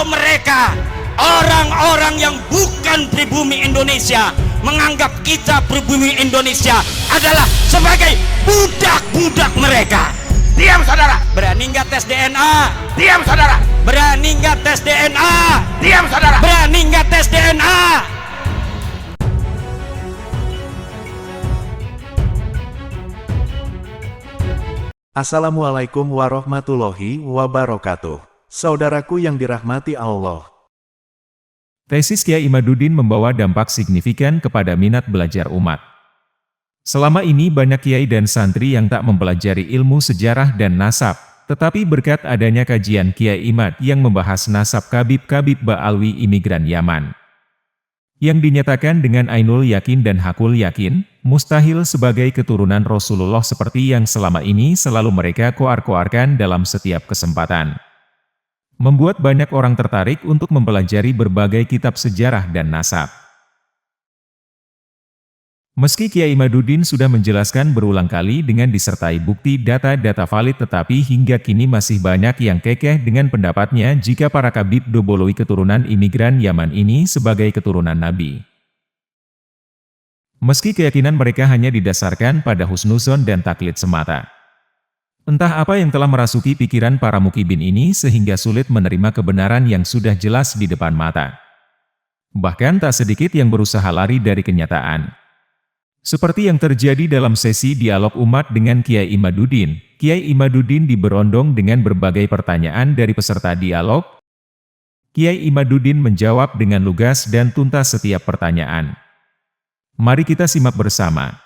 Kalau mereka orang-orang yang bukan pribumi Indonesia menganggap kita pribumi Indonesia adalah sebagai budak-budak mereka. Diam saudara. Berani nggak tes DNA? Diam saudara. Berani nggak tes DNA? Diam saudara. Berani nggak tes DNA? Assalamualaikum warahmatullahi wabarakatuh. Saudaraku yang dirahmati Allah. Tesis Kiai Imaduddin membawa dampak signifikan kepada minat belajar umat. Selama ini banyak kiai dan santri yang tak mempelajari ilmu sejarah dan nasab, tetapi berkat adanya kajian Kiai Imad yang membahas nasab Kabib-Kabib Ba'alwi imigran Yaman, yang dinyatakan dengan ainul yakin dan hakul yakin, mustahil sebagai keturunan Rasulullah seperti yang selama ini selalu mereka koar-koarkan dalam setiap kesempatan, membuat banyak orang tertarik untuk mempelajari berbagai kitab sejarah dan nasab. Meski Kiai Imaduddin sudah menjelaskan berulang kali dengan disertai bukti data-data valid, tetapi hingga kini masih banyak yang kekeh dengan pendapatnya jika para Kabib Dobolowi keturunan imigran Yaman ini sebagai keturunan Nabi. Meski keyakinan mereka hanya didasarkan pada husnuzon dan taklid semata. Entah apa yang telah merasuki pikiran para mukibin ini sehingga sulit menerima kebenaran yang sudah jelas di depan mata. Bahkan tak sedikit yang berusaha lari dari kenyataan. Seperti yang terjadi dalam sesi dialog umat dengan Kiai Imaduddin, Kiai Imaduddin diberondong dengan berbagai pertanyaan dari peserta dialog. Kiai Imaduddin menjawab dengan lugas dan tuntas setiap pertanyaan. Mari kita simak bersama.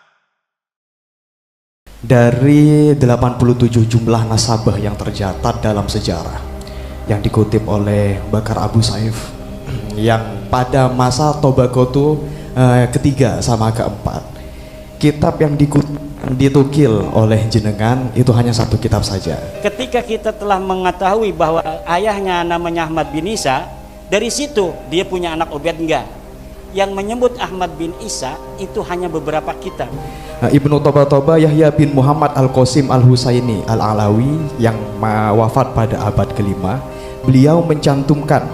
Dari 87 jumlah nasabah yang tercatat dalam sejarah yang dikutip oleh Bakar Abu Saif, yang pada masa Tobagotu ketiga sama keempat, kitab yang ditukil oleh jenengan itu hanya satu kitab saja. Ketika kita telah mengetahui bahwa ayahnya namanya Ahmad bin Isa, dari situ dia punya anak Ubaid enggak. Yang menyebut Ahmad bin Isa itu hanya beberapa kitab. Ibnu Toba Yahya bin Muhammad Al-Qasim Al-Husaini Al-Alawi yang wafat pada abad kelima, beliau mencantumkan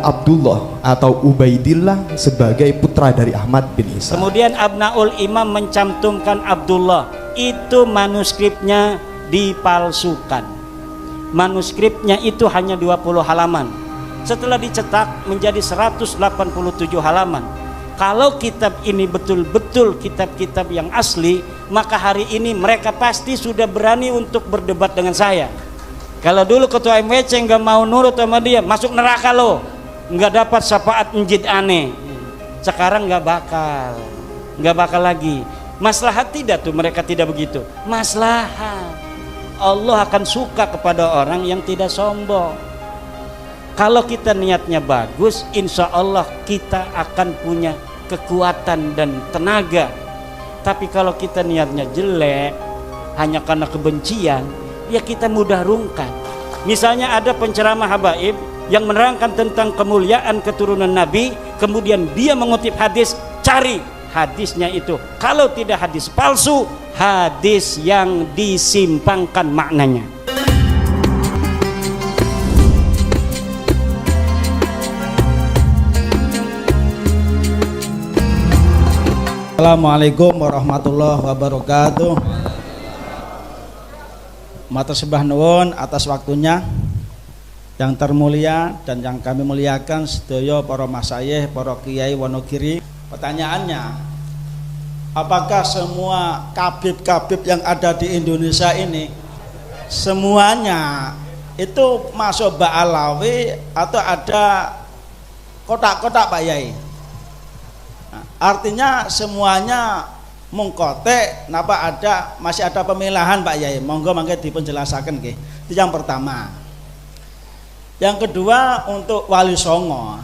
Abdullah atau Ubaidillah sebagai putra dari Ahmad bin Isa. Kemudian Abnaul Imam mencantumkan Abdullah, itu manuskripnya dipalsukan. Manuskripnya itu hanya 20 halaman. Setelah dicetak menjadi 187 halaman. Kalau kitab ini betul-betul kitab-kitab yang asli, maka hari ini mereka pasti sudah berani untuk berdebat dengan saya. Kalau dulu ketua MWC nggak mau nurut sama dia, masuk neraka lo, nggak dapat syafaat menjid aneh. Sekarang nggak bakal lagi. Maslahat tidak tuh, mereka tidak begitu. Maslahat. Allah akan suka kepada orang yang tidak sombong. Kalau kita niatnya bagus, insya Allah kita akan punya kekuatan dan tenaga. Tapi kalau kita niatnya jelek, hanya karena kebencian, ya kita mudah rungkat. Misalnya ada penceramah habaib yang menerangkan tentang kemuliaan keturunan Nabi, kemudian dia mengutip hadis, cari hadisnya itu. Kalau tidak hadis palsu, hadis yang disimpangkan maknanya. Assalamualaikum warahmatullahi wabarakatuh. Matur sembah nuwun atas waktunya yang termulia dan yang kami muliakan sedaya para masyayikh, para kiai Wonogiri. Pertanyaannya, apakah semua kabib-kabib yang ada di Indonesia ini semuanya itu masuk Ba'alawi atau ada kotak-kotak Pak Yai? Nah, artinya semuanya mengkotek, napa masih ada pemilahan Pak Yai? Monggo mangke dipenjelasaken nggih. Itu yang pertama. Yang kedua, untuk Wali Songo.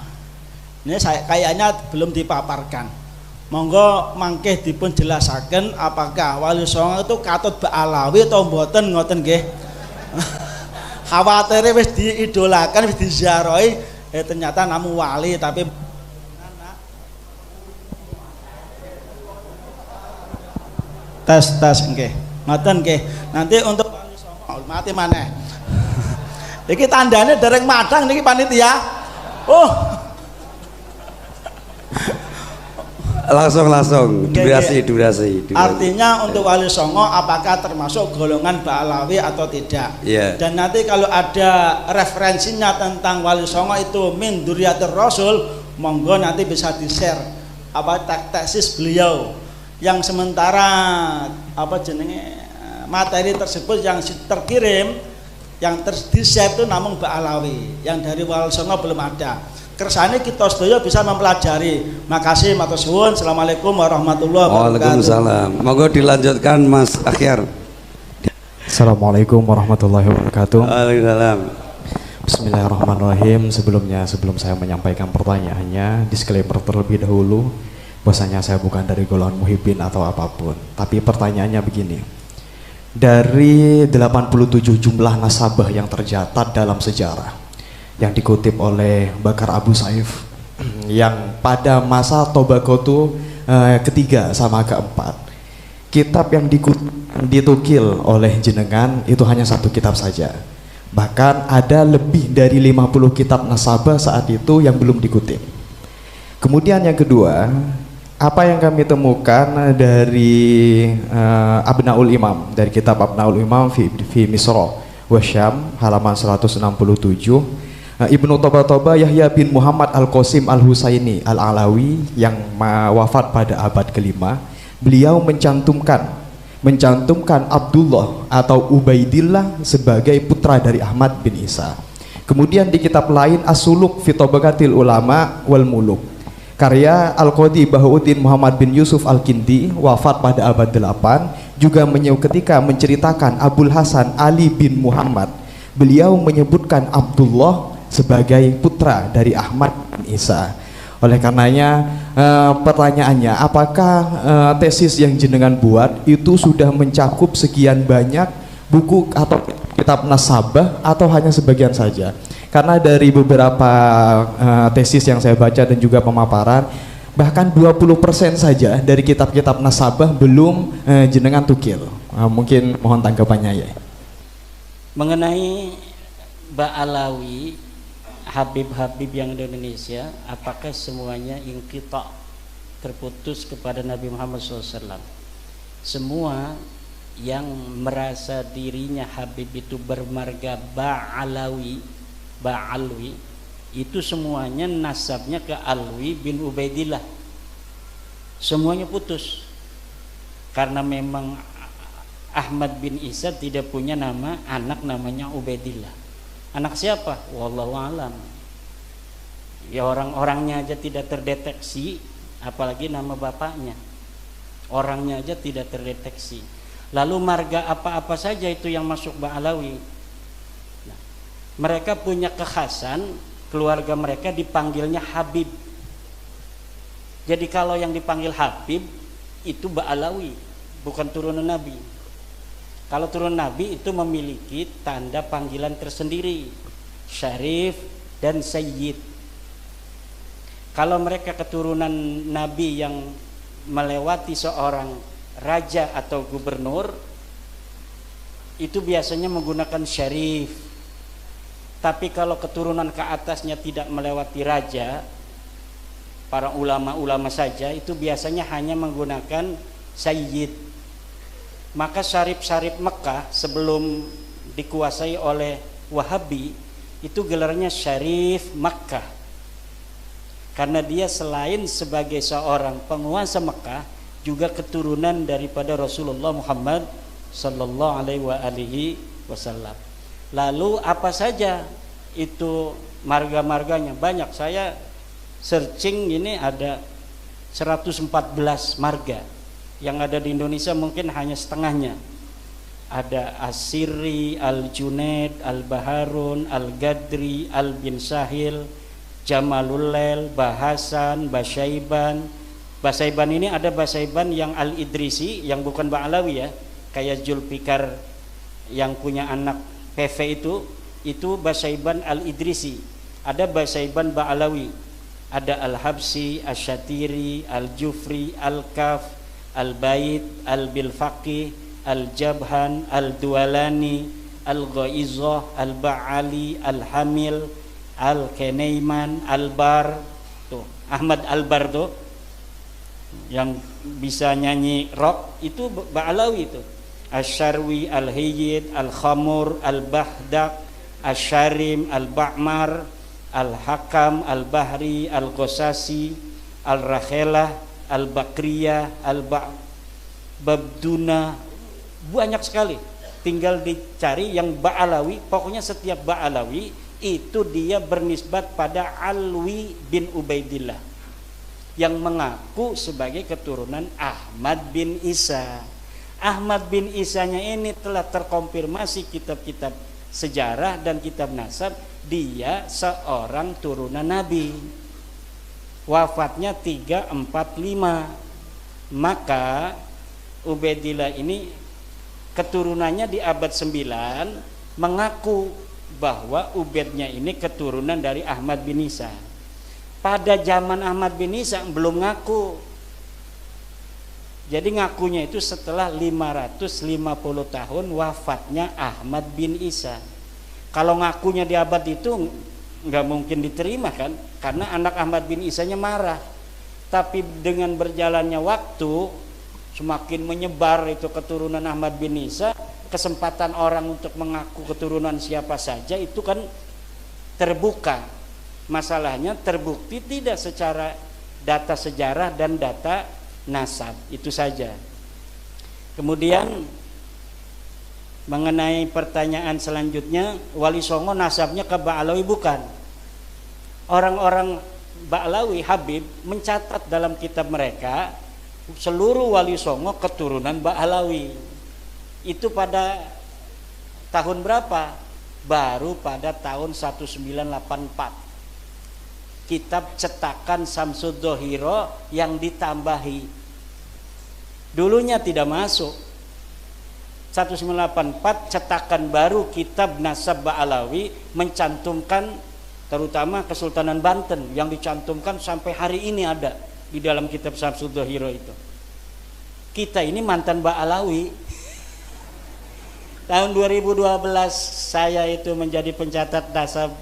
Ini saya kayaknya belum dipaparkan. Monggo mangke dipenjelasaken apakah Wali Songo itu katut Ba'alawi atau mboten ngoten nggih. Khawatire wis diidolakan, wis diziarahi, ternyata namu wali tapi tes nggih. Ngoten nggih. Nanti untuk mati maneh. Iki tandane dereng madang niki panitia. Oh. Langsung durasi. Artinya untuk Wali Songo apakah termasuk golongan Ba'alawi atau tidak? Iya. Dan nanti kalau ada referensinya tentang Wali Songo itu min Dzurriyyatir Rasul, monggo nanti bisa di-share apa tesis beliau yang sementara apa jenenge materi tersebut yang terkirim yang di-share itu namun Ba'alawi, yang dari Wali Songo belum ada. Kersane kita sedaya bisa mempelajari. Makasih matur suwun. Assalamualaikum warahmatullahi wabarakatuh. Waalaikumsalam. Monggo dilanjutkan Mas Akhir. Assalamualaikum warahmatullahi wabarakatuh. Waalaikumsalam. Bismillahirrahmanirrahim. Sebelum saya menyampaikan pertanyaannya, disclaimer terlebih dahulu bahwasanya saya bukan dari golongan muhibbin atau apapun. Tapi pertanyaannya begini. Dari 87 jumlah nasabah yang tercatat dalam sejarah yang dikutip oleh Bakar Abu Saif yang pada masa Tobagotu ketiga sama keempat, kitab yang ditukil oleh jenengan itu hanya satu kitab saja. Bahkan ada lebih dari 50 kitab nasabah saat itu yang belum dikutip. Kemudian yang kedua, apa yang kami temukan dari Abnaul Imam, dari kitab Abnaul Imam fi Misra wa Syam halaman 167, Ibnu Toba Yahya bin Muhammad Al-Qasim Al-Husaini Al-Alawi yang wafat pada abad kelima, beliau mencantumkan Abdullah atau Ubaidillah sebagai putra dari Ahmad bin Isa. Kemudian di kitab lain As-Suluk fi Tabaqatil Ulama wal Muluk, karya Al-Qadi Bahauddin Muhammad bin Yusuf Al-Kindi, wafat pada abad 8, juga ketika menceritakan Abul Hasan Ali bin Muhammad, beliau menyebutkan Abdullah sebagai putra dari Ahmad bin Isa. Oleh karenanya pertanyaannya, apakah tesis yang jenengan buat itu sudah mencakup sekian banyak buku atau kitab nasabah atau hanya sebagian saja? Karena dari beberapa tesis yang saya baca dan juga pemaparan, bahkan 20% saja dari kitab-kitab nasabah belum jenengan tukil. Mungkin mohon tanggapannya ya. Mengenai Ba'alawi, Habib-habib yang di Indonesia, apakah semuanya inqita, terputus kepada Nabi Muhammad SAW? Semua yang merasa dirinya Habib itu bermarga Ba'alawi, itu semuanya nasabnya ke Alwi bin Ubaidillah. Semuanya putus. Karena memang Ahmad bin Isa tidak punya nama anak namanya Ubaidillah. Anak siapa? Wallahu alam. Ya orang-orangnya aja tidak terdeteksi, apalagi nama bapaknya. Orangnya aja tidak terdeteksi. Lalu marga apa-apa saja itu yang masuk Ba'alawi. Nah, mereka punya kekhasan, keluarga mereka dipanggilnya Habib. Jadi kalau yang dipanggil Habib itu Ba'alawi, bukan turunan Nabi. Kalau turun Nabi itu memiliki tanda panggilan tersendiri, Syarif dan Sayyid. Kalau mereka keturunan Nabi yang melewati seorang raja atau gubernur, itu biasanya menggunakan Syarif. Tapi kalau keturunan ke atasnya tidak melewati raja, para ulama-ulama saja, itu biasanya hanya menggunakan Sayyid. Maka syarif-syarif Mekah sebelum dikuasai oleh Wahabi itu gelarnya Syarif Makkah, karena dia selain sebagai seorang penguasa Mekah juga keturunan daripada Rasulullah Muhammad sallallahu alaihi wasallam. Lalu apa saja itu marga-marganya? Banyak, saya searching ini ada 114 marga. Yang ada di Indonesia mungkin hanya setengahnya. Ada As-Sirri, Al-Junaid, Al-Baharun, Al-Gadri, Al-Bin Sahil, Jamalul Lail, Bahasan, Basaiban. Basaiban ini ada Basaiban yang Al-Idrisi, yang bukan Ba'alawi ya, kayak Zulfikar yang punya anak PV itu Basaiban Al-Idrisi. Ada Basaiban Ba'alawi, ada Al-Habsi, Asyatiri, Al-Jufri, Al-Kaf, Al-Bait, Al-Bilfaqih, Al-Jabhan, Al-Dualani, Al-Ghaizah, Al-Ba'ali, Al-Hamil, Al-Kenaiman, Al-Bar. Tuh, Ahmad Al-Bar tuh yang bisa nyanyi rock itu Ba'alawi itu. Asy-Syarwi, Al-Hayyid, Al-Khamur, Al-Bahdak, Asy-Syarim, Al-Ba'mar, Al-Hakam, Al-Bahri, Al-Ghosasi, Al-Rakhelah, Al-Bakriyah, Al-Babduna, banyak sekali. Tinggal dicari yang Ba'alawi. Pokoknya setiap Ba'alawi itu dia bernisbat pada Alwi bin Ubaidillah yang mengaku sebagai keturunan Ahmad bin Isa. Ahmad bin Isanya ini telah terkonfirmasi kitab-kitab sejarah dan kitab nasab, dia seorang turunan Nabi. Wafatnya 345. Maka Ubaidillah ini keturunannya di abad 9 mengaku bahwa Ubaidnya ini keturunan dari Ahmad bin Isa. Pada zaman Ahmad bin Isa belum ngaku. Jadi ngakunya itu setelah 550 tahun wafatnya Ahmad bin Isa. Kalau ngakunya di abad itu nggak mungkin diterima kan, karena anak Ahmad bin Isanya marah. Tapi dengan berjalannya waktu semakin menyebar itu keturunan Ahmad bin Isa, kesempatan orang untuk mengaku keturunan siapa saja itu kan terbuka. Masalahnya terbukti tidak secara data sejarah dan data nasab, itu saja. Kemudian mengenai pertanyaan selanjutnya, Wali Songo nasabnya ke Ba'alawi bukan. Orang-orang Ba'alawi Habib mencatat dalam kitab mereka seluruh Wali Songo keturunan Ba'alawi. Itu pada tahun berapa? Baru pada tahun 1984. Kitab cetakan Samsud Dohiro yang ditambahi. Dulunya tidak masuk. 1984 cetakan baru kitab Nasab Ba'alawi mencantumkan terutama Kesultanan Banten yang dicantumkan sampai hari ini ada di dalam kitab Samsud Dohiro itu. Kita ini mantan Ba'alawi. Tahun 2012 saya itu menjadi pencatat nasab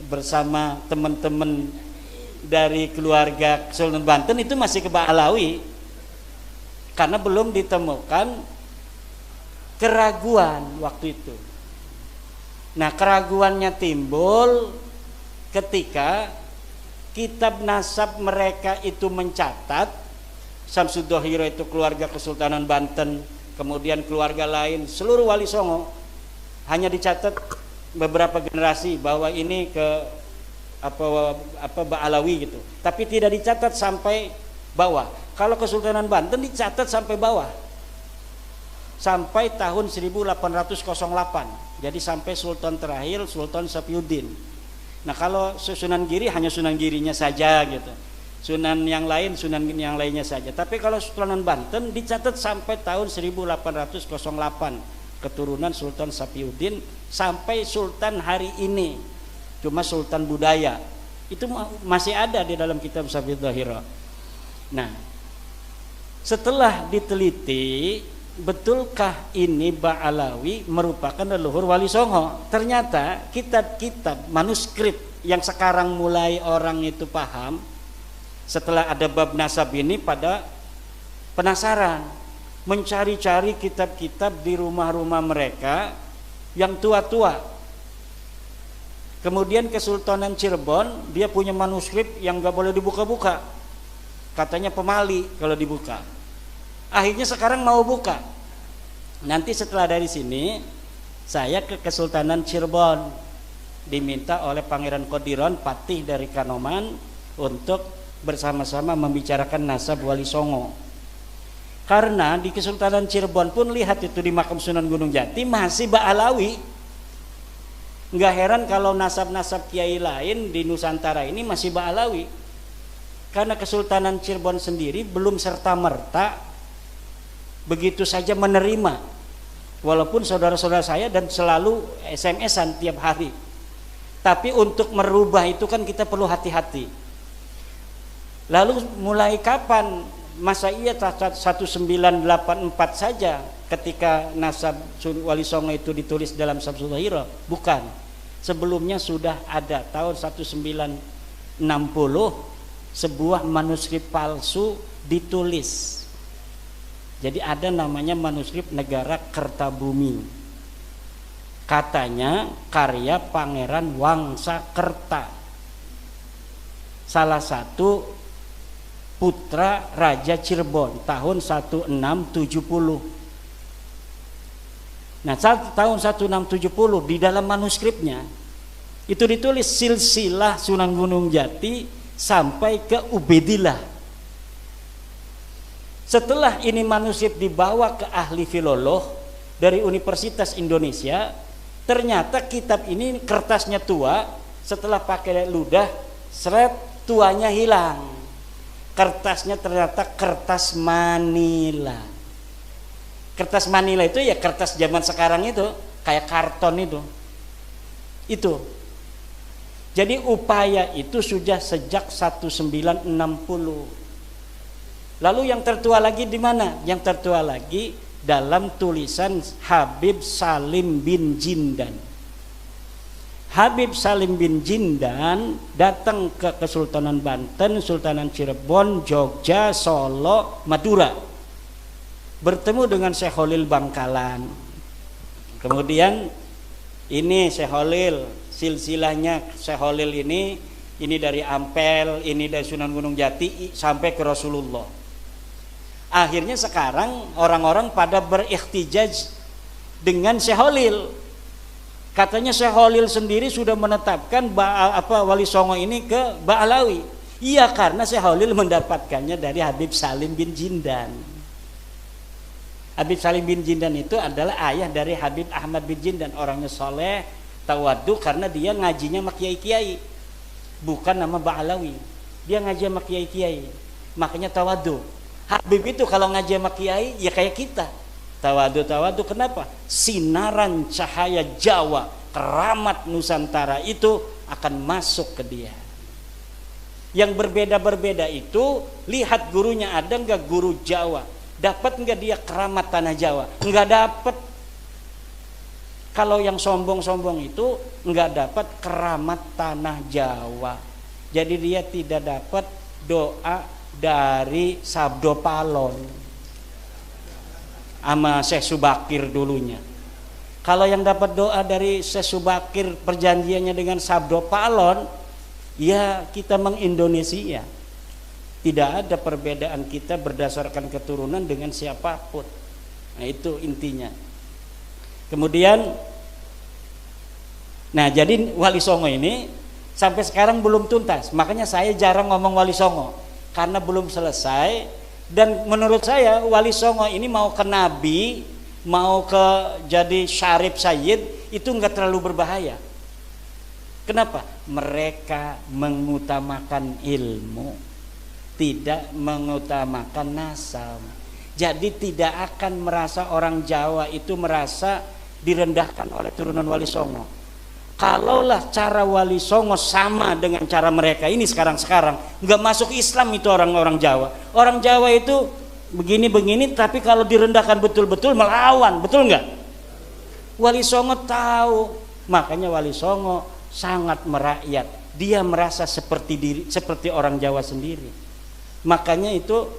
bersama teman-teman dari keluarga Kesultanan Banten itu masih ke Ba'alawi karena belum ditemukan keraguan waktu itu. Nah, keraguannya timbul ketika kitab nasab mereka itu mencatat Samsud Dohiro itu keluarga Kesultanan Banten, kemudian keluarga lain seluruh Wali Songo, hanya dicatat beberapa generasi bahwa ini ke apa Ba'alawi gitu, tapi tidak dicatat sampai bawah. Kalau Kesultanan Banten dicatat sampai bawah sampai tahun 1808, jadi sampai Sultan terakhir Sultan Sapiuddin. Nah, kalau Sunan Giri hanya Sunan Girinya saja gitu, Sunan yang lainnya saja. Tapi kalau Sultanan Banten dicatat sampai tahun 1808, keturunan Sultan Sapiuddin sampai Sultan hari ini. Cuma Sultan budaya itu masih ada di dalam kitab Samsud Dohiro. Nah, setelah diteliti, betulkah ini Ba'alawi merupakan leluhur Wali Songo? Ternyata kitab-kitab manuskrip yang sekarang mulai orang itu paham setelah ada bab nasab ini pada penasaran, mencari-cari kitab-kitab di rumah-rumah mereka yang tua-tua. Kemudian Kesultanan Cirebon dia punya manuskrip yang gak boleh dibuka-buka, katanya pemali kalau dibuka. Akhirnya sekarang mau buka. Nanti setelah dari sini saya ke Kesultanan Cirebon, diminta oleh Pangeran Kodiron Patih dari Kanoman untuk bersama-sama membicarakan nasab Wali Songo. Karena di Kesultanan Cirebon pun lihat itu di makam Sunan Gunung Jati masih Ba'alawi. Nggak heran kalau nasab-nasab kiai lain di Nusantara ini masih Ba'alawi. Karena Kesultanan Cirebon sendiri belum serta-merta begitu saja menerima. Walaupun saudara-saudara saya dan selalu SMS-an tiap hari. Tapi untuk merubah itu kan kita perlu hati-hati. Lalu mulai kapan masa iya 1984 saja ketika nasab Wali Songo itu ditulis dalam Samsul Hiro? Bukan. Sebelumnya sudah ada tahun 1960 sebuah manuskrip palsu ditulis. Jadi ada namanya manuskrip Negara Kertabumi. Katanya karya Pangeran Wangsakerta, salah satu putra Raja Cirebon tahun 1670. Nah, tahun 1670 di dalam manuskripnya itu ditulis silsilah Sunan Gunung Jati sampai ke Ubedillah. Setelah ini manuskrip dibawa ke ahli filolog dari Universitas Indonesia, ternyata kitab ini kertasnya tua, setelah pakai ludah, seret, tuanya hilang. Kertasnya ternyata kertas Manila. Kertas Manila itu ya kertas zaman sekarang itu, kayak karton itu. Jadi upaya itu sudah sejak 1960. Lalu yang tertua lagi di mana? Yang tertua lagi dalam tulisan Habib Salim bin Jindan. Habib Salim bin Jindan datang ke Kesultanan Banten, Sultanan Cirebon, Jogja, Solo, Madura. Bertemu dengan Syekh Khalil Bangkalan. Kemudian ini Syekh Khalil, silsilahnya Syekh Khalil ini dari Ampel, ini dari Sunan Gunung Jati sampai ke Rasulullah. Akhirnya sekarang orang-orang pada berihtijaj dengan Syekh Khalil. Katanya Syekh Khalil sendiri sudah menetapkan Wali Songo ini ke Ba'alawi. Iya, karena Syekh Khalil mendapatkannya dari Habib Salim bin Jindan. Habib Salim bin Jindan itu adalah ayah dari Habib Ahmad bin Jindan, orangnya soleh, tawadu, karena dia ngajinya sama kiai-kiai, bukan nama Ba'alawi. Dia ngaji sama kiai-kiai, makanya tawadu. Habib itu kalau ngaji sama kiai ya kayak kita, tawadu. Kenapa? Sinaran cahaya Jawa, keramat Nusantara itu akan masuk ke dia. Yang berbeda-berbeda itu, lihat gurunya ada nggak guru Jawa, dapat nggak dia keramat tanah Jawa? Nggak dapat. Kalau yang sombong-sombong itu nggak dapat keramat tanah Jawa, jadi dia tidak dapat doa dari Sabdo Palon sama Syekh Subakir dulunya. Kalau yang dapat doa dari Syekh Subakir perjanjiannya dengan Sabdo Palon, ya kita mengindonesia. Tidak ada perbedaan kita berdasarkan keturunan dengan siapapun. Nah, itu intinya. Kemudian, nah jadi Wali Songo ini sampai sekarang belum tuntas. Makanya saya jarang ngomong Wali Songo, karena belum selesai. Dan menurut saya Wali Songo ini mau ke Nabi, mau ke jadi Syarif Sayyid, itu enggak terlalu berbahaya. Kenapa? Mereka mengutamakan ilmu, tidak mengutamakan nasab. Jadi tidak akan merasa orang Jawa itu merasa direndahkan oleh turunan Wali Songo. Kalaulah cara Wali Songo sama dengan cara mereka ini sekarang nggak masuk Islam itu orang-orang Jawa. Orang Jawa itu begini-begini, tapi kalau direndahkan betul-betul melawan, betul nggak? Wali Songo tahu, makanya Wali Songo sangat merakyat. Dia merasa seperti orang Jawa sendiri. Makanya itu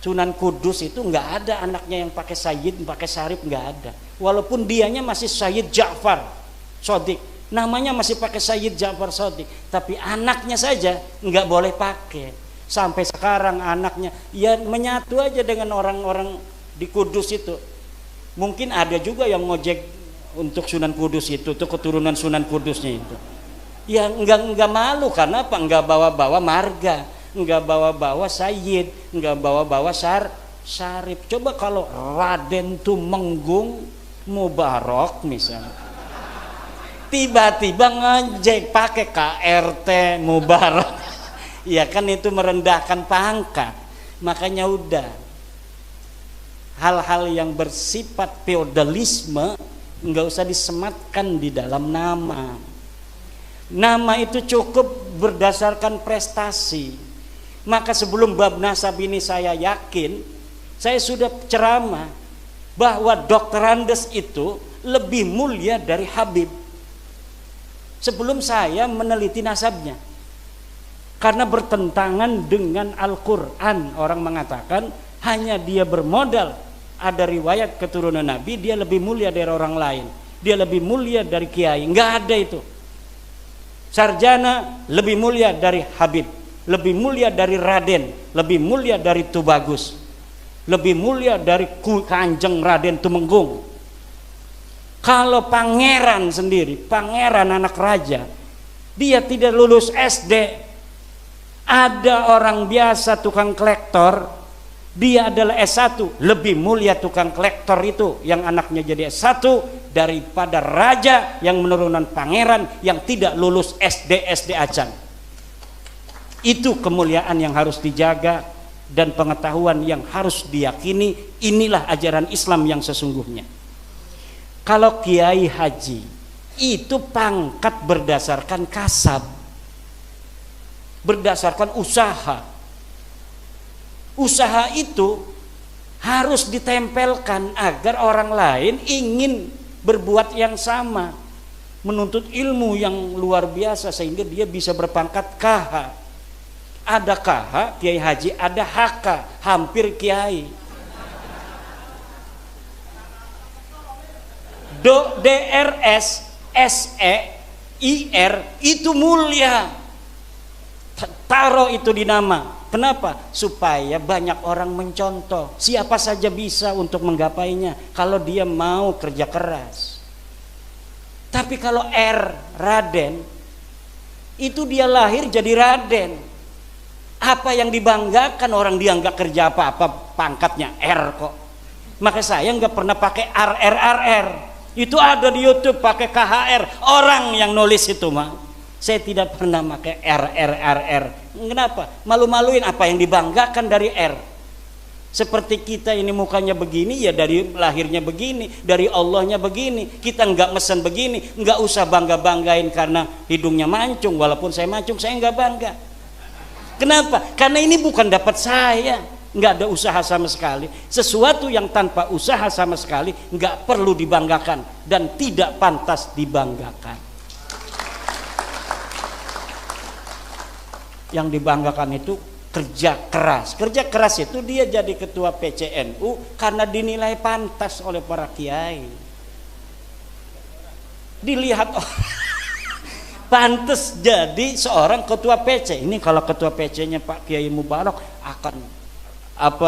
Sunan Kudus itu nggak ada anaknya yang pakai Sayyid, pakai Syarif, nggak ada. Walaupun dianya masih Sayyid Ja'far Shodiq, namanya masih pakai Sayyid Ja'far Shodiq, tapi anaknya saja nggak boleh pakai. Sampai sekarang anaknya ya menyatu aja dengan orang-orang di Kudus itu. Mungkin ada juga yang ngojek untuk Sunan Kudus itu, tuh keturunan Sunan Kudusnya itu. Ya nggak malu, karena apa? Nggak bawa-bawa marga, nggak bawa-bawa Sayyid, nggak bawa-bawa Syarif. Coba kalau Raden Tumenggung Mubarak misalnya, tiba-tiba ngejek pakai KRT Mubarak, ya kan itu merendahkan pangkat. Makanya udah, hal-hal yang bersifat feodalisme nggak usah disematkan di dalam nama. Nama itu cukup berdasarkan prestasi. Maka sebelum bab nasab ini saya yakin, saya sudah ceramah bahwa Dr. Andes itu lebih mulia dari Habib sebelum saya meneliti nasabnya, karena bertentangan dengan Al-Quran. Orang mengatakan hanya dia bermodal ada riwayat keturunan Nabi, dia lebih mulia dari orang lain, dia lebih mulia dari kiai. Enggak ada itu. Sarjana lebih mulia dari Habib, lebih mulia dari Raden, lebih mulia dari Tubagus, lebih mulia dari Kanjeng Raden Tumenggung. Kalau pangeran sendiri, pangeran anak raja, dia tidak lulus SD. Ada orang biasa tukang kolektor, dia adalah S1, lebih mulia tukang kolektor itu yang anaknya jadi S1 daripada raja yang menurunkan pangeran yang tidak lulus SD acan. Itu kemuliaan yang harus dijaga dan pengetahuan yang harus diyakini. Inilah ajaran Islam yang sesungguhnya. Kalau kiai haji itu pangkat berdasarkan kasab, berdasarkan usaha. Usaha itu harus ditempelkan agar orang lain ingin berbuat yang sama, menuntut ilmu yang luar biasa sehingga dia bisa berpangkat KH. Ada KH, kiai haji, ada HK, hampir kiai. DRS, SE, IR itu mulia. Taruh itu di nama. Kenapa? Supaya banyak orang mencontoh. Siapa saja bisa untuk menggapainya kalau dia mau kerja keras. Tapi kalau R, Raden, itu dia lahir jadi Raden. Apa yang dibanggakan, orang dia nggak kerja apa-apa, pangkatnya R kok. Maka saya nggak pernah pakai RR. Itu ada di YouTube pakai KHR, orang yang nulis itu mah. Saya tidak pernah pakai RR. Kenapa? Malu-maluin apa yang dibanggakan dari R. Seperti kita ini mukanya begini, ya dari lahirnya begini, dari Allahnya begini. Kita nggak mesen begini, nggak usah bangga-banggain karena hidungnya mancung. Walaupun saya mancung, saya nggak bangga. Kenapa? Karena ini bukan dapat saya. Nggak ada usaha sama sekali. Sesuatu yang tanpa usaha sama sekali nggak perlu dibanggakan dan tidak pantas dibanggakan. Yang dibanggakan itu kerja keras. Kerja keras itu dia jadi ketua PCNU karena dinilai pantas oleh para kiai. Dilihat pantas jadi seorang ketua PC. Ini kalau ketua PC-nya Pak Kiai Mubarak akan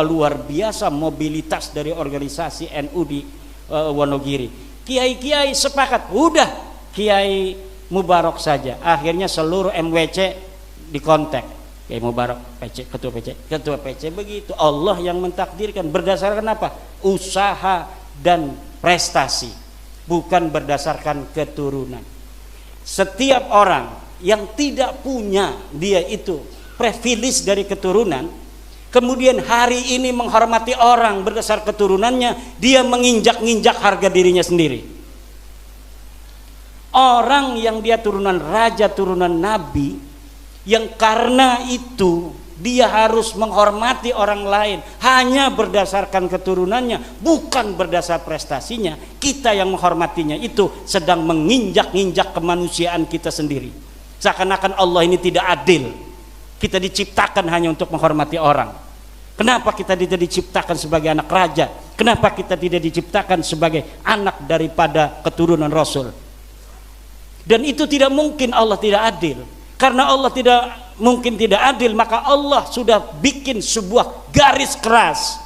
luar biasa mobilitas dari organisasi NU di Wonogiri. Kiai-kiai sepakat, udah Kiai Mubarak saja. Akhirnya seluruh MWC dikontak. Kiai Mubarak PC, ketua PC begitu. Allah yang mentakdirkan berdasarkan apa? Usaha dan prestasi, bukan berdasarkan keturunan. Setiap orang yang tidak punya dia itu privilege dari keturunan, kemudian hari ini menghormati orang berdasar keturunannya, dia menginjak-injak harga dirinya sendiri. Orang yang dia turunan raja, turunan nabi, yang karena itu dia harus menghormati orang lain hanya berdasarkan keturunannya, bukan berdasar prestasinya. Kita yang menghormatinya itu sedang menginjak-injak kemanusiaan kita sendiri. Seakan-akan Allah ini tidak adil. Kita diciptakan hanya untuk menghormati orang. Kenapa kita tidak diciptakan sebagai anak raja? Kenapa kita tidak diciptakan sebagai anak daripada keturunan Rasul? Dan itu tidak mungkin Allah tidak adil. Karena Allah tidak mungkin tidak adil, maka Allah sudah bikin sebuah garis keras.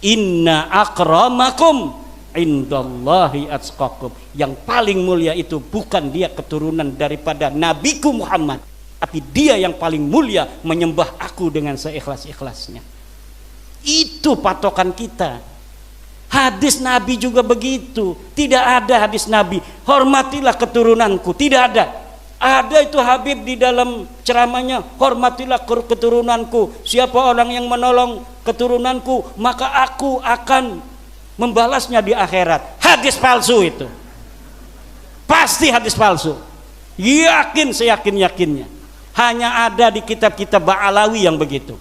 Inna akramakum indallahi atqakum. Yang paling mulia itu bukan dia keturunan daripada Nabiku Muhammad, tapi dia yang paling mulia menyembah aku dengan seikhlas-ikhlasnya. Itu patokan kita. Hadis Nabi juga begitu. Tidak ada hadis Nabi hormatilah keturunanku, tidak ada. Ada itu Habib di dalam ceramahnya, hormatilah keturunanku. Siapa orang yang menolong keturunanku, maka aku akan membalasnya di akhirat. Hadis palsu itu. Pasti hadis palsu. Yakin, seyakin-yakinnya. Hanya ada di kitab-kitab Ba'alawi yang begitu.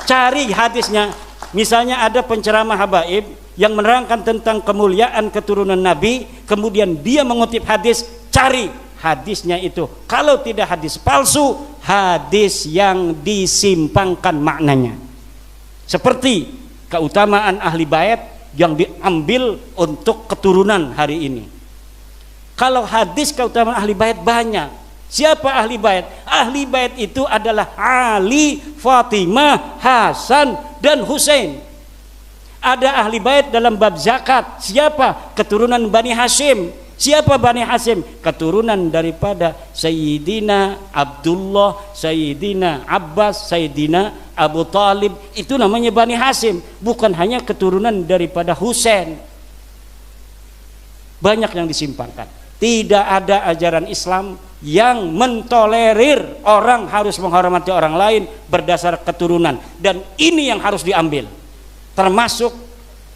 Cari hadisnya. Misalnya ada penceramah habaib yang menerangkan tentang kemuliaan keturunan Nabi, kemudian dia mengutip hadis, cari hadisnya itu. Kalau tidak hadis palsu, hadis yang disimpangkan maknanya. Seperti keutamaan ahli bait yang diambil untuk keturunan hari ini. Kalau hadis keutamaan ahli bait banyak. Siapa ahli bait? Ahli bait itu adalah Ali, Fatimah, Hasan, dan Husain. Ada ahli bait dalam bab zakat. Siapa? Keturunan Bani Hashim. Siapa Bani Hashim? Keturunan daripada Sayyidina Abdullah, Sayyidina Abbas, Sayyidina Abu Talib. Itu namanya Bani Hashim. Bukan hanya keturunan daripada Husain. Banyak yang disimpangkan. Tidak ada ajaran Islam yang mentolerir orang harus menghormati orang lain berdasar keturunan. Dan ini yang harus diambil. Termasuk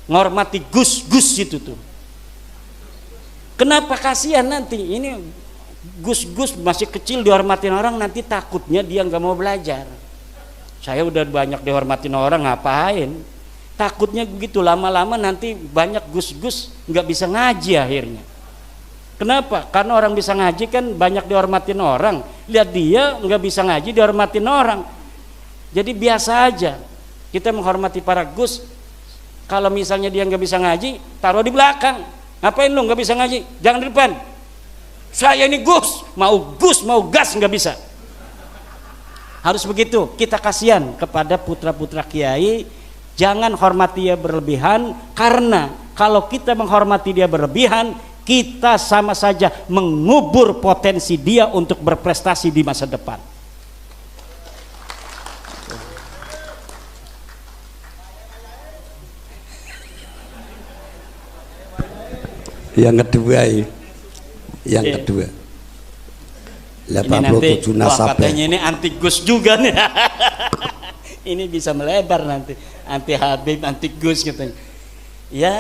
menghormati gus-gus itu tuh. Kenapa kasihan nanti ini gus-gus masih kecil dihormatin orang, nanti takutnya dia nggak mau belajar. Saya udah banyak dihormatin orang, ngapain? Takutnya begitu, lama-lama nanti banyak gus-gus nggak bisa ngaji akhirnya. Kenapa? Karena orang bisa ngaji kan banyak dihormatin orang. Lihat dia nggak bisa ngaji dihormatin orang. Jadi biasa aja kita menghormati para gus. Kalau misalnya dia nggak bisa ngaji, taruh di belakang. Ngapain lu nggak bisa ngaji? Jangan di depan. Saya ini gus mau gas nggak bisa. Harus begitu. Kita kasihan kepada putra-putra kiai. Jangan hormati dia berlebihan, karena kalau kita menghormati dia berlebihan, kita sama saja mengubur potensi dia untuk berprestasi di masa depan. Yang kedua ini, yang kedua 87 nasab. Katanya ini anti Gus juga nih. Ini bisa melebar nanti, anti Habib, anti Gus katanya. Ya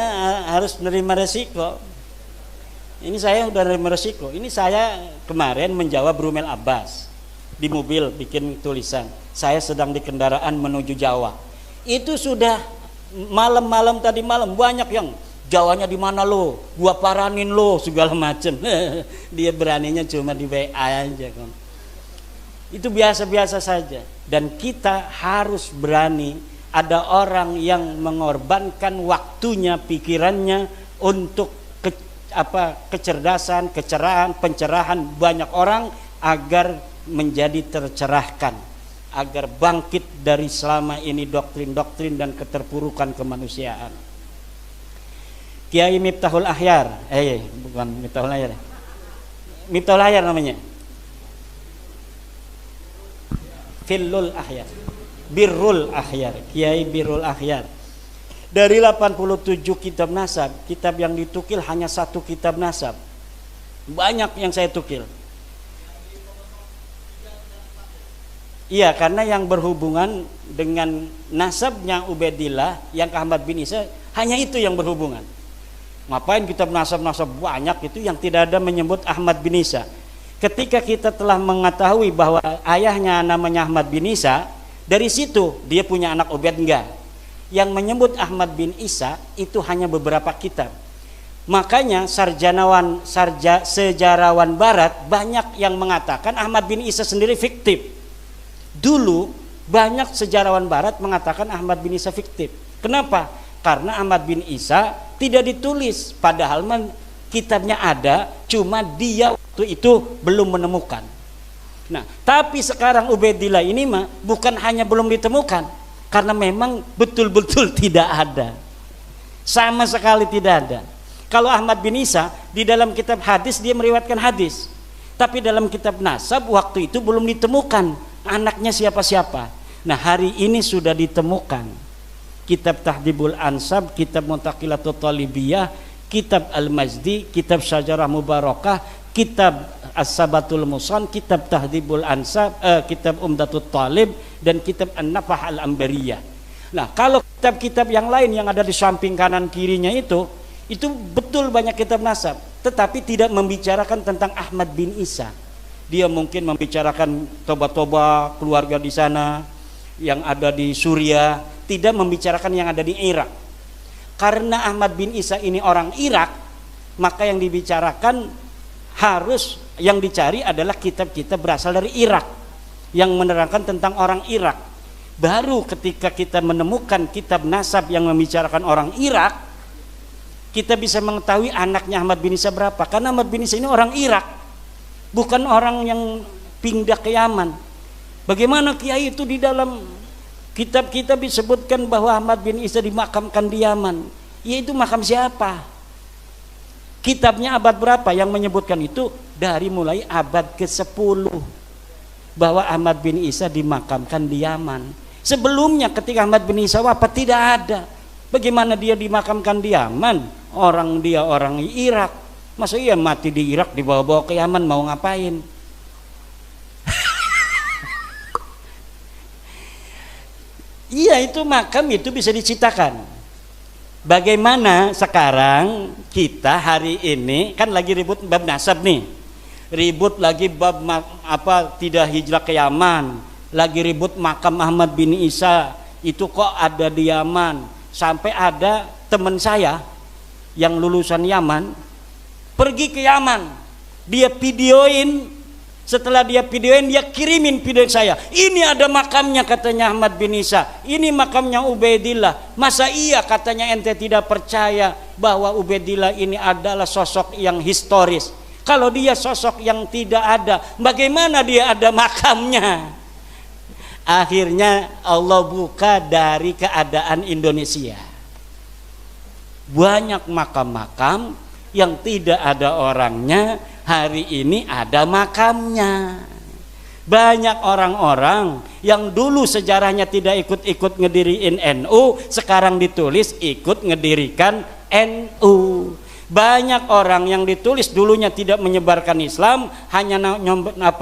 harus menerima resiko. Ini saya udah menerima resiko. Ini saya kemarin menjawab Rumel Abbas di mobil, bikin tulisan. Saya sedang di kendaraan menuju Jawa. Itu sudah malam-malam tadi malam banyak yang Jawanya di mana lo? Gua paranin lo segala macem. Dia beraninya cuma di WA aja kan. Itu biasa-biasa saja. Dan kita harus berani. Ada orang yang mengorbankan waktunya, pikirannya untuk kecerdasan, kecerahan, pencerahan banyak orang agar menjadi tercerahkan, agar bangkit dari selama ini doktrin-doktrin dan keterpurukan kemanusiaan. Kiai Miftahul Ahyar, bukan Miftahul Ahyar, Miftahul Ahyar namanya, Filul Ahyar, Birrul Ahyar, Kiai Birrul Ahyar. Dari 87 kitab nasab, kitab yang ditukil hanya 1 kitab nasab. Banyak yang saya tukil. Iya, karena yang berhubungan dengan nasabnya Ubaidillah yang ke Ahmad bin Isa, hanya itu yang berhubungan. Ngapain kitab nasab-nasab banyak itu yang tidak ada menyebut Ahmad bin Isa. Ketika kita telah mengetahui bahwa ayahnya namanya Ahmad bin Isa, dari situ dia punya anak Ubaid enggak. Yang menyebut Ahmad bin Isa itu hanya beberapa kitab. Makanya sejarawan barat banyak yang mengatakan Ahmad bin Isa sendiri fiktif. Dulu banyak sejarawan barat mengatakan Ahmad bin Isa fiktif. Kenapa? Karena Ahmad bin Isa tidak ditulis, padahal kitabnya ada, cuma dia waktu itu belum menemukan. Nah, tapi sekarang Ubaidillah ini mah bukan hanya belum ditemukan, karena memang betul-betul tidak ada, sama sekali tidak ada. Kalau Ahmad bin Isa di dalam kitab hadis dia meriwayatkan hadis, tapi dalam kitab nasab waktu itu belum ditemukan anaknya siapa-siapa. Nah, hari ini sudah ditemukan. Kitab Tahdibul Ansab, kitab Muntaqilatul Talibiyah, kitab Al-Majdi, kitab Syajarah Mubarakah, kitab As-Sabatul Musan, kitab Tahdibul Ansab, kitab Umdatul Talib, dan kitab An-Nafah Al-Ambariyah. Nah, kalau kitab-kitab yang lain yang ada di samping kanan kirinya itu betul banyak kitab nasab, tetapi tidak membicarakan tentang Ahmad bin Isa. Dia mungkin membicarakan toba-toba keluarga di sana yang ada di Suriah, tidak membicarakan yang ada di Irak. Karena Ahmad bin Isa ini orang Irak, maka yang dibicarakan harus, yang dicari adalah kitab-kitab berasal dari Irak yang menerangkan tentang orang Irak. Baru ketika kita menemukan kitab nasab yang membicarakan orang Irak, kita bisa mengetahui anaknya Ahmad bin Isa berapa. Karena Ahmad bin Isa ini orang Irak, bukan orang yang pindah ke Yaman. Bagaimana kiai itu di dalam kitab-kitab disebutkan bahwa Ahmad bin Isa dimakamkan di Yaman? Yaitu makam siapa? Kitabnya abad berapa yang menyebutkan itu? Dari mulai abad ke-10 bahwa Ahmad bin Isa dimakamkan di Yaman. Sebelumnya ketika Ahmad bin Isa wafat tidak ada. Bagaimana dia dimakamkan di Yaman? Orang dia orang Irak. Masa iya mati di Irak dibawa-bawa ke Yaman mau ngapain? Iya, itu makam itu bisa diciptakan. Bagaimana sekarang kita hari ini kan lagi ribut bab nasab nih, ribut lagi bab tidak hijrah ke Yaman, lagi ribut makam Ahmad bin Isa itu kok ada di Yaman. Sampai ada teman saya yang lulusan Yaman pergi ke Yaman, dia videoin. Setelah dia videoin, dia kirimin video saya. Ini ada makamnya katanya Ahmad bin Isa. Ini makamnya Ubaidillah. Masa iya katanya ente tidak percaya bahwa Ubaidillah ini adalah sosok yang historis? Kalau dia sosok yang tidak ada, bagaimana dia ada makamnya? Akhirnya Allah buka dari keadaan Indonesia. Banyak makam-makam yang tidak ada orangnya, hari ini ada makamnya. Banyak orang-orang yang dulu sejarahnya tidak ikut-ikut ngediriin NU, sekarang ditulis ikut ngedirikan NU. Banyak orang yang ditulis dulunya tidak menyebarkan Islam, hanya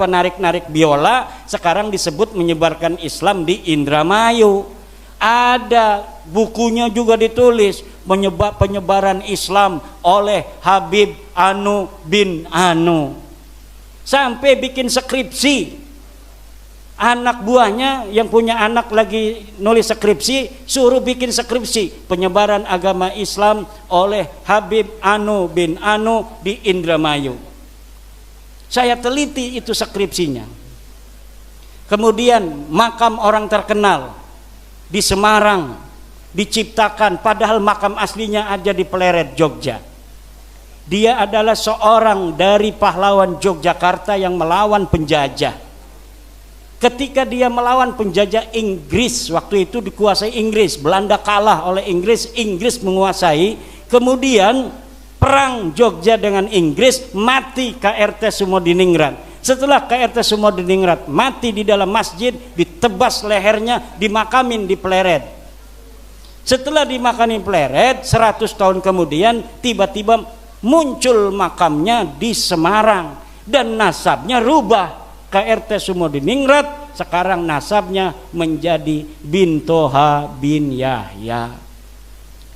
narik-narik biola, sekarang disebut menyebarkan Islam di Indramayu. Ada bukunya juga ditulis penyebaran Islam oleh Habib Anu bin Anu. Sampai bikin skripsi. Anak buahnya yang punya anak lagi nulis skripsi, suruh bikin skripsi penyebaran agama Islam oleh Habib Anu bin Anu di Indramayu. Saya teliti itu skripsinya. Kemudian makam orang terkenal di Semarang diciptakan, padahal makam aslinya ada di Pleret, Jogja. Dia adalah seorang dari pahlawan Yogyakarta yang melawan penjajah. Ketika dia melawan penjajah Inggris, waktu itu dikuasai Inggris, Belanda kalah oleh Inggris, Inggris menguasai, kemudian perang Jogja dengan Inggris, mati KRT Sumodiningrat. Setelah KRT Sumodiningrat mati di dalam masjid, ditebas lehernya, dimakamin di Pleret. Setelah dimakamin Pleret, 100 tahun kemudian tiba-tiba muncul makamnya di Semarang dan nasabnya rubah. KRT Sumodiningrat sekarang nasabnya menjadi bin Toha bin Yahya.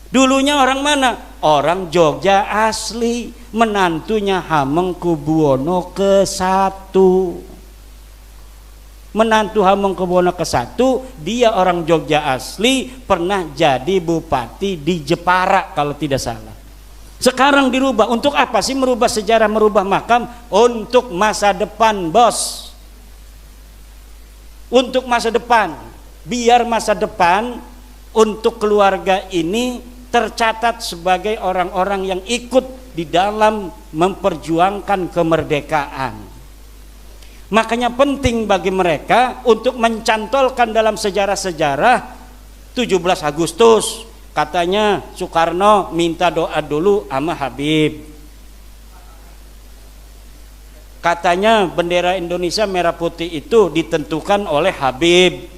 Dulunya orang mana? Orang Jogja asli, menantunya Hamengkubuwono ke-1. Menantu Hamengkubuwono ke-1, dia orang Jogja asli, pernah jadi bupati di Jepara kalau tidak salah. Sekarang dirubah. Untuk apa sih merubah sejarah, merubah makam? Untuk masa depan, bos. Untuk masa depan. Biar masa depan untuk keluarga ini tercatat sebagai orang-orang yang ikut di dalam memperjuangkan kemerdekaan. Makanya penting bagi mereka untuk mencantolkan dalam sejarah-sejarah 17 Agustus. Katanya Soekarno minta doa dulu sama Habib. Katanya bendera Indonesia merah putih itu ditentukan oleh Habib.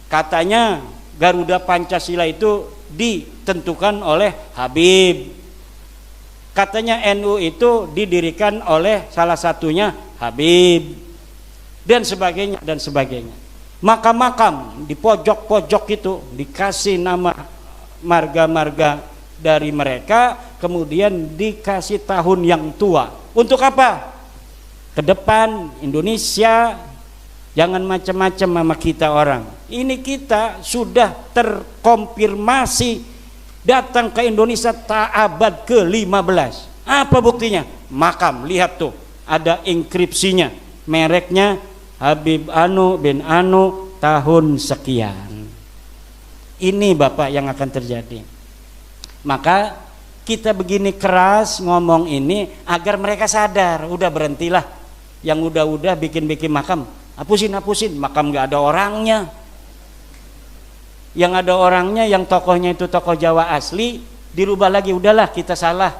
Katanya Garuda Pancasila itu ditentukan oleh Habib. Katanya NU itu didirikan oleh salah satunya Habib. Dan sebagainya dan sebagainya. Makam-makam di pojok-pojok itu dikasih nama marga-marga dari mereka, kemudian dikasih tahun yang tua. Untuk apa? ke depan Indonesia jangan macam-macam sama kita orang. Ini kita sudah terkonfirmasi datang ke Indonesia abad ke-15. Apa buktinya? Makam, lihat tuh, ada inskripsinya, mereknya Habib Anu bin Anu tahun sekian. Ini Bapak yang akan terjadi. Maka kita begini keras ngomong ini agar mereka sadar. Udah berhentilah, yang udah bikin makam, hapusin, makam nggak ada orangnya. Yang ada orangnya, yang tokohnya itu tokoh Jawa asli, dirubah lagi. Udahlah, kita salah,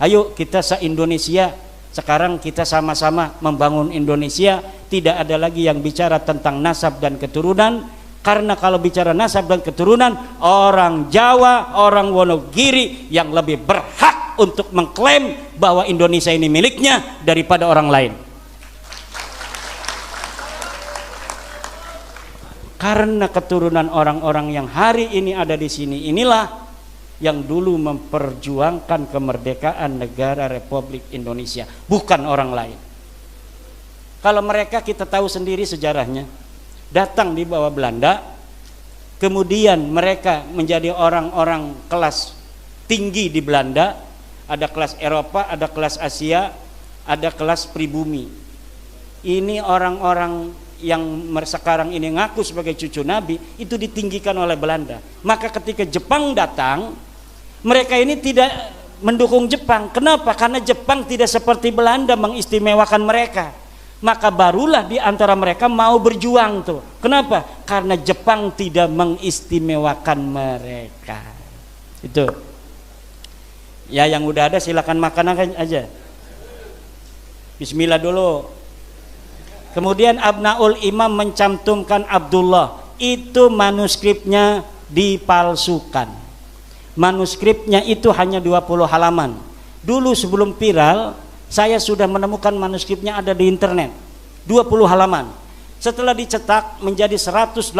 ayo kita se-Indonesia sekarang kita sama-sama membangun Indonesia. Tidak ada lagi yang bicara tentang nasab dan keturunan, karena kalau bicara nasab dan keturunan, orang Jawa, orang Wonogiri yang lebih berhak untuk mengklaim bahwa Indonesia ini miliknya daripada orang lain. Karena keturunan orang-orang yang hari ini ada di sini inilah yang dulu memperjuangkan kemerdekaan negara Republik Indonesia, bukan orang lain. Kalau mereka kita tahu sendiri sejarahnya, datang di bawah Belanda, kemudian mereka menjadi orang-orang kelas tinggi di Belanda, ada kelas Eropa, ada kelas Asia, ada kelas pribumi. Ini orang-orang yang sekarang ini ngaku sebagai cucu Nabi itu ditinggikan oleh Belanda. Maka ketika Jepang datang, mereka ini tidak mendukung Jepang. Kenapa? Karena Jepang tidak seperti Belanda mengistimewakan mereka. Maka barulah di antara mereka mau berjuang tuh. Kenapa? Karena Jepang tidak mengistimewakan mereka. Itu. Ya, yang udah ada silakan makan aja. Bismillah dulu. Kemudian Abnaul Imam mencantumkan Abdullah. Itu manuskripnya dipalsukan. Manuskripnya itu hanya 20 halaman. Dulu sebelum viral, saya sudah menemukan manuskripnya ada di internet, 20 halaman. Setelah dicetak menjadi 187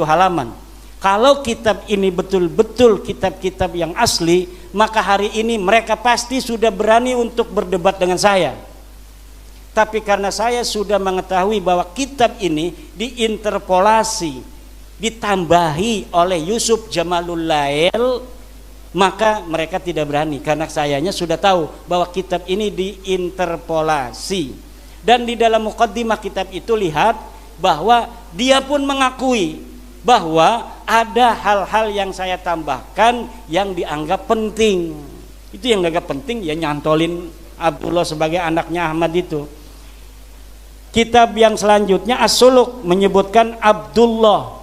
halaman. Kalau kitab ini betul-betul kitab-kitab yang asli, maka hari ini mereka pasti sudah berani untuk berdebat dengan saya. Tapi karena saya sudah mengetahui bahwa kitab ini diinterpolasi, ditambahi oleh Yusuf Jamalul Lail, maka mereka tidak berani, karena sayanya sudah tahu bahwa kitab ini diinterpolasi. Dan di dalam muqaddimah kitab itu lihat bahwa dia pun mengakui bahwa ada hal-hal yang saya tambahkan yang dianggap penting. Itu yang dianggap penting, ya nyantolin Abdullah sebagai anaknya Ahmad itu. Kitab yang selanjutnya As-Suluk menyebutkan Abdullah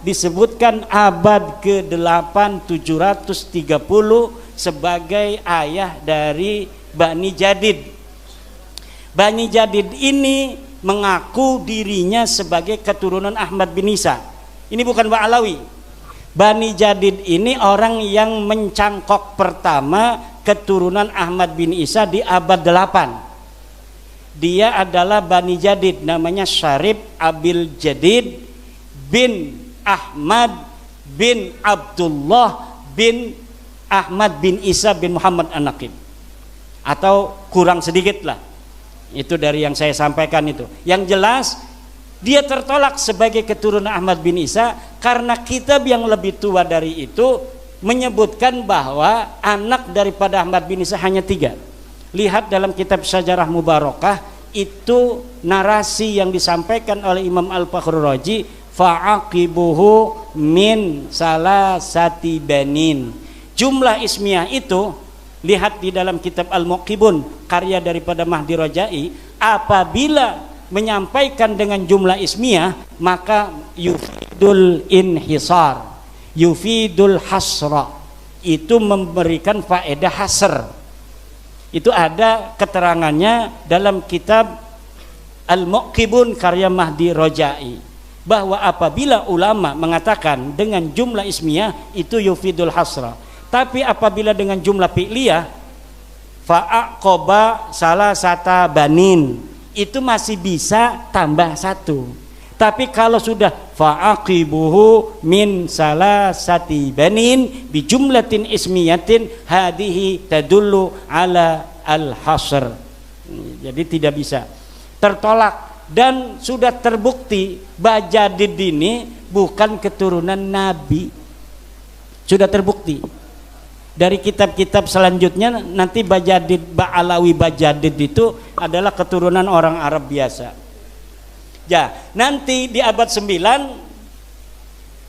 disebutkan abad ke-8 730 sebagai ayah dari Bani Jadid. Bani Jadid ini mengaku dirinya sebagai keturunan Ahmad bin Isa. Ini bukan Ba'alawi. Bani Jadid ini orang yang mencangkok pertama keturunan Ahmad bin Isa di abad 8. Dia adalah Bani Jadid, namanya Syarif Abil Jadid bin Ahmad bin Abdullah bin Ahmad bin Isa bin Muhammad An-Naqib. Atau kurang sedikit lah, itu dari yang saya sampaikan itu. Yang jelas dia tertolak sebagai keturunan Ahmad bin Isa karena kitab yang lebih tua dari itu menyebutkan bahwa anak daripada Ahmad bin Isa hanya 3. Lihat dalam kitab Syajarah Mubarakah, itu narasi yang disampaikan oleh Imam Al-Fakhrur Razi, fa'aqibuhu min salasati banin. Jumlah ismiyah itu, lihat di dalam kitab Al-Muqibun karya daripada Mahdi Rojai, apabila menyampaikan dengan jumlah ismiyah maka yufidul inhisar, yufidul hasra, itu memberikan faedah hasr. Itu ada keterangannya dalam kitab Al-Muqibun karya Mahdi Rojai, bahwa apabila ulama mengatakan dengan jumlah ismiyah itu yufidul hasra, tapi apabila dengan jumlah fi'liyah fa'aqoba salah sata banin, itu masih bisa tambah 1. Tapi kalau sudah fa'aqibuhu min salasati banin bi jumlatin ismiyatin hadihi tadullu ala al-hasr. Jadi tidak bisa, tertolak. Dan sudah terbukti Bajadid ini bukan keturunan Nabi, sudah terbukti dari kitab-kitab selanjutnya. Nanti Ba'alawi Bajadid itu adalah keturunan orang Arab biasa. Ya, nanti di abad 9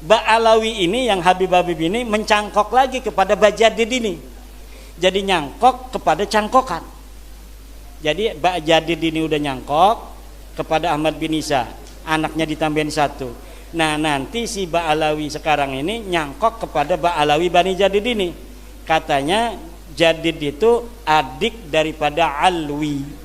Ba'alawi ini yang Habib-Habib ini mencangkok lagi kepada Bajadid ini, jadi nyangkok kepada cangkokan. Jadi Bajadid ini udah nyangkok kepada Ahmad bin Isa, anaknya ditambahin satu. Nah nanti si Ba'alawi sekarang ini nyangkok kepada Ba'alawi Bani Jadid ini. Katanya Jadid itu adik daripada Alwi.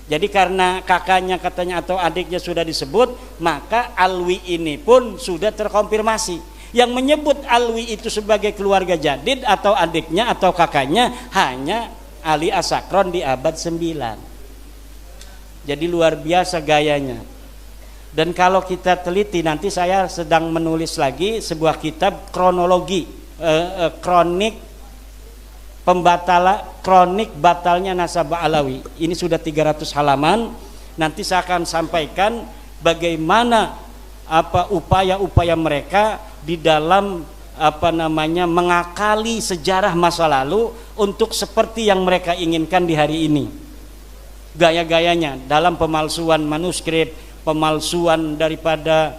Jadi karena kakaknya katanya atau adiknya sudah disebut, maka Alwi ini pun sudah terkonfirmasi. Yang menyebut Alwi itu sebagai keluarga Jadid atau adiknya atau kakaknya hanya Ali As-Sakron di abad 9. Jadi luar biasa gayanya. Dan kalau kita teliti, nanti saya sedang menulis lagi sebuah kitab kronologi, kronik batalnya nasab Ba'alawi. Ini sudah 300 halaman. Nanti saya akan sampaikan bagaimana upaya-upaya mereka di dalam mengakali sejarah masa lalu untuk seperti yang mereka inginkan di hari ini. Gaya-gayanya dalam pemalsuan manuskrip, pemalsuan daripada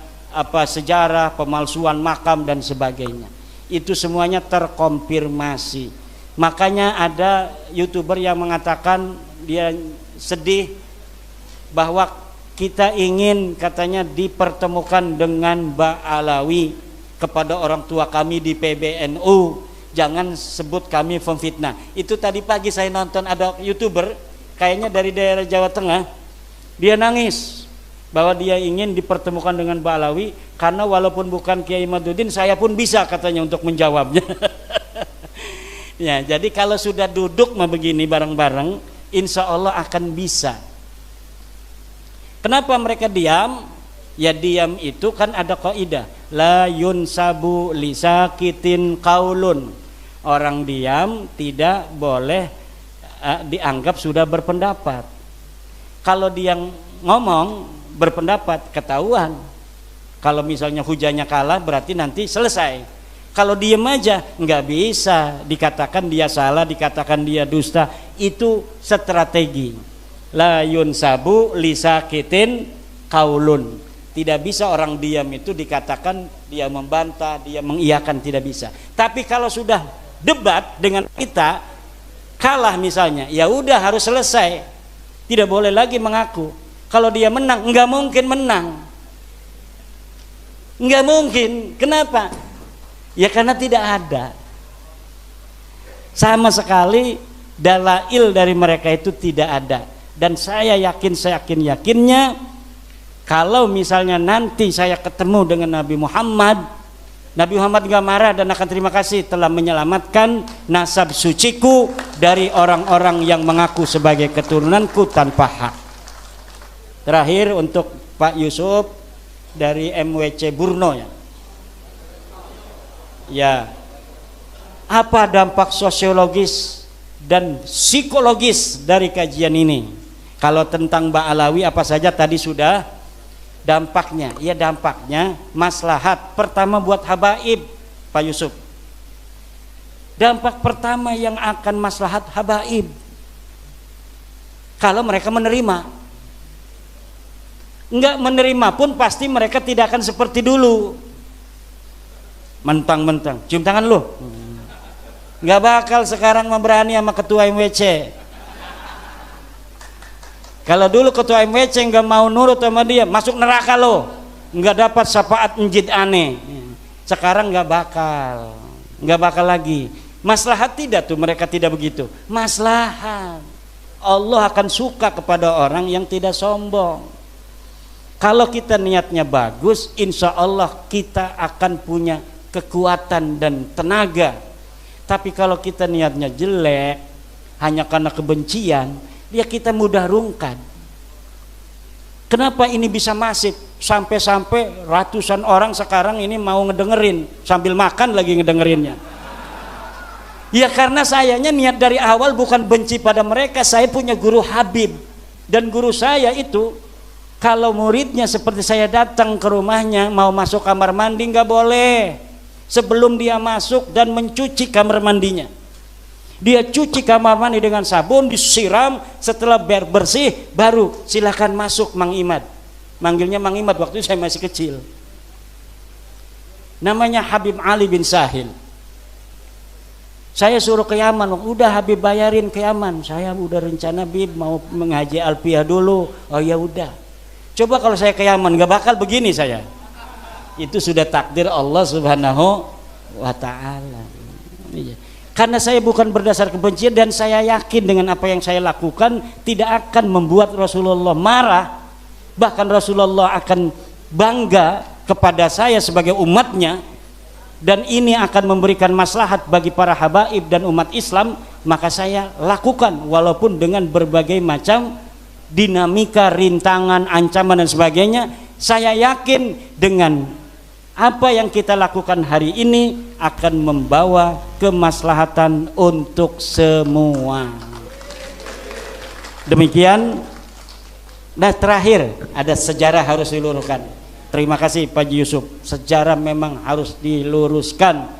sejarah, pemalsuan makam dan sebagainya. Itu semuanya terkonfirmasi. Makanya ada YouTuber yang mengatakan dia sedih bahwa kita ingin katanya dipertemukan dengan Ba'alawi kepada orang tua kami di PBNU. Jangan sebut kami pemfitnah. Itu tadi pagi saya nonton ada YouTuber kayaknya dari daerah Jawa Tengah, dia nangis bahwa dia ingin dipertemukan dengan Ba'alawi karena walaupun bukan Kiai Imaduddin saya pun bisa katanya untuk menjawabnya. Ya, jadi kalau sudah duduk begini bareng-bareng, insya Allah akan bisa. Kenapa mereka diam? Ya diam itu kan ada kaidah, la yunsabu lisakitin qaulun. Orang diam tidak boleh dianggap sudah berpendapat. Kalau dia ngomong berpendapat ketahuan. Kalau misalnya hujannya kalah berarti nanti selesai. Kalau diem aja nggak bisa, dikatakan dia salah, dikatakan dia dusta. Itu strategi. La yunsabu lisakitin qaulun. Tidak bisa orang diam itu dikatakan dia membantah, dia mengiyakan, tidak bisa. Tapi kalau sudah debat dengan kita kalah misalnya, ya udah harus selesai, tidak boleh lagi mengaku. Kalau dia menang, nggak mungkin menang, nggak mungkin. Kenapa? Ya karena tidak ada sama sekali dalail dari mereka itu tidak ada. Dan saya yakinnya kalau misalnya nanti saya ketemu dengan Nabi Muhammad nggak marah dan akan terima kasih telah menyelamatkan nasab suciku dari orang-orang yang mengaku sebagai keturunanku tanpa hak. Terakhir untuk Pak Yusuf dari MWC Burno ya. Ya. Apa dampak sosiologis dan psikologis dari kajian ini? Kalau tentang Ba'alawi apa saja tadi sudah. Dampaknya, ya dampaknya maslahat pertama buat habaib, Pak Yusuf. Dampak pertama yang akan maslahat habaib kalau mereka menerima. Enggak menerima pun pasti mereka tidak akan seperti dulu. Mentang-mentang cium tangan lu. Enggak bakal sekarang memberani sama ketua MWC. Kalau dulu ketua MWC nggak mau nurut sama dia, masuk neraka lo, nggak dapat syafaat njid aneh. Sekarang nggak bakal lagi. Maslahat tidak tuh, mereka tidak begitu. Maslahat. Allah akan suka kepada orang yang tidak sombong. Kalau kita niatnya bagus, insya Allah kita akan punya kekuatan dan tenaga. Tapi kalau kita niatnya jelek, hanya karena kebencian, ya kita mudah rungkan. Kenapa ini bisa masif sampai ratusan orang sekarang ini mau ngedengerin sambil makan lagi ngedengerinnya. Ya karena sayanya niat dari awal bukan benci pada mereka. Saya punya guru Habib, dan guru saya itu kalau muridnya seperti saya datang ke rumahnya mau masuk kamar mandi nggak boleh sebelum dia masuk dan mencuci kamar mandinya. Dia cuci kamar mandi dengan sabun, disiram, setelah bersih baru silakan masuk Mang Imad. Manggilnya Mang Imad waktu itu saya masih kecil. Namanya Habib Ali bin Sahil. Saya suruh ke Yaman, udah Habib bayarin ke Yaman. Saya udah rencana Bib mau mengaji Alpiyah dulu. Oh ya udah. Coba kalau saya ke Yaman nggak bakal begini saya. Itu sudah takdir Allah Subhanahu wa taala. Karena saya bukan berdasar kebencian, dan saya yakin dengan apa yang saya lakukan tidak akan membuat Rasulullah marah. Bahkan Rasulullah akan bangga kepada saya sebagai umatnya, dan ini akan memberikan maslahat bagi para habaib dan umat Islam. Maka saya lakukan walaupun dengan berbagai macam dinamika, rintangan, ancaman dan sebagainya. Saya yakin dengan apa yang kita lakukan hari ini akan membawa kemaslahatan untuk semua. Demikian. Nah, terakhir ada sejarah harus diluruskan. Terima kasih Pak Yusuf. Sejarah memang harus diluruskan.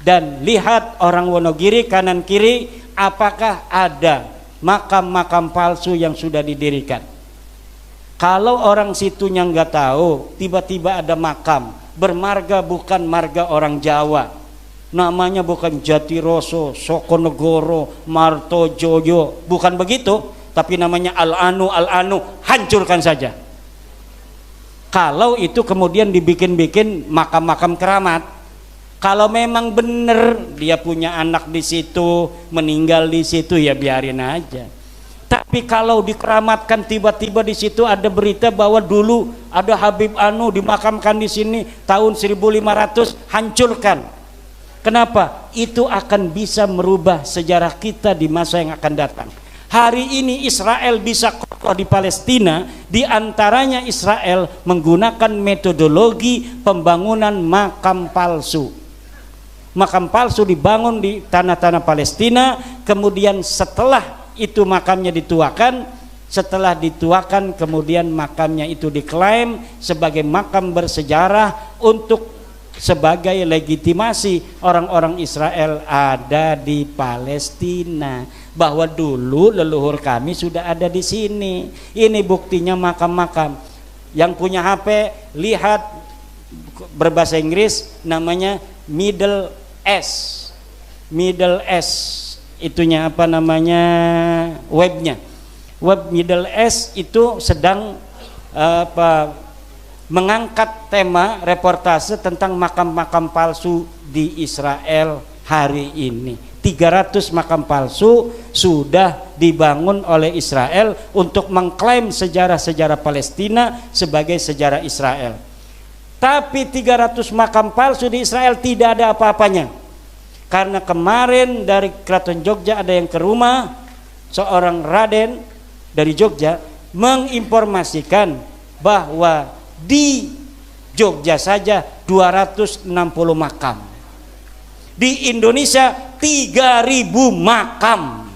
Dan lihat orang Wonogiri kanan kiri, apakah ada makam-makam palsu yang sudah didirikan. Kalau orang situnya nggak tahu, tiba-tiba ada makam bermarga bukan marga orang Jawa, namanya bukan Jatiroso, Sokonegoro, Martojoyo, bukan begitu, tapi namanya Al-Anu, hancurkan saja. Kalau itu kemudian dibikin-bikin makam-makam keramat. Kalau memang benar dia punya anak di situ, meninggal di situ, ya biarin aja. Tapi kalau dikeramatkan tiba-tiba di situ ada berita bahwa dulu ada Habib Anu dimakamkan di sini tahun 1500, hancurkan. Kenapa? Itu akan bisa merubah sejarah kita di masa yang akan datang. Hari ini Israel bisa kokoh di Palestina, diantaranya Israel menggunakan metodologi pembangunan makam palsu. Makam palsu dibangun di tanah-tanah Palestina, kemudian setelah itu makamnya dituakan, setelah dituakan kemudian makamnya itu diklaim sebagai makam bersejarah untuk sebagai legitimasi orang-orang Israel ada di Palestina, bahwa dulu leluhur kami sudah ada di sini. Ini buktinya makam-makam. Yang punya HP lihat berbahasa Inggris namanya Middle S itunya apa namanya, webnya, web Middle S itu sedang mengangkat tema reportase tentang makam-makam palsu di Israel hari ini. 300 makam palsu sudah dibangun oleh Israel untuk mengklaim sejarah-sejarah Palestina sebagai sejarah Israel. Tapi 300 makam palsu di Israel tidak ada apa-apanya. Karena kemarin dari Keraton Jogja ada yang ke rumah, seorang Raden dari Jogja menginformasikan bahwa di Jogja saja 260 makam. Di Indonesia 3.000 makam.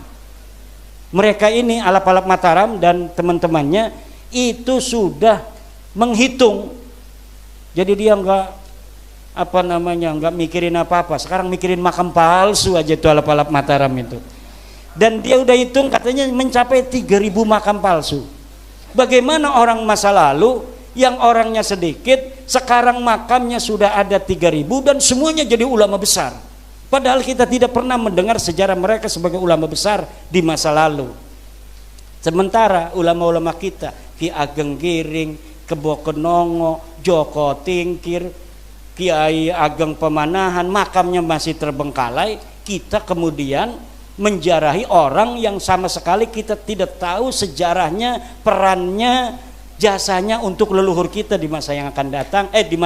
Mereka ini Alap-Alap Mataram dan teman-temannya itu sudah menghitung. Jadi dia enggak enggak mikirin apa-apa. Sekarang mikirin makam palsu aja tuh Alap-Alap Mataram itu. Dan dia udah hitung katanya mencapai 3.000 makam palsu. Bagaimana orang masa lalu yang orangnya sedikit, sekarang makamnya sudah ada 3.000 dan semuanya jadi ulama besar. Padahal kita tidak pernah mendengar sejarah mereka sebagai ulama besar di masa lalu. Sementara ulama-ulama kita, Ki Ageng Giring, Kebo Kenongo, Joko Tingkir, Kiai Ageng Pemanahan, makamnya masih terbengkalai. Kita kemudian menjarahi orang yang sama sekali kita tidak tahu sejarahnya, perannya, jasanya untuk leluhur kita di masa yang akan datang, di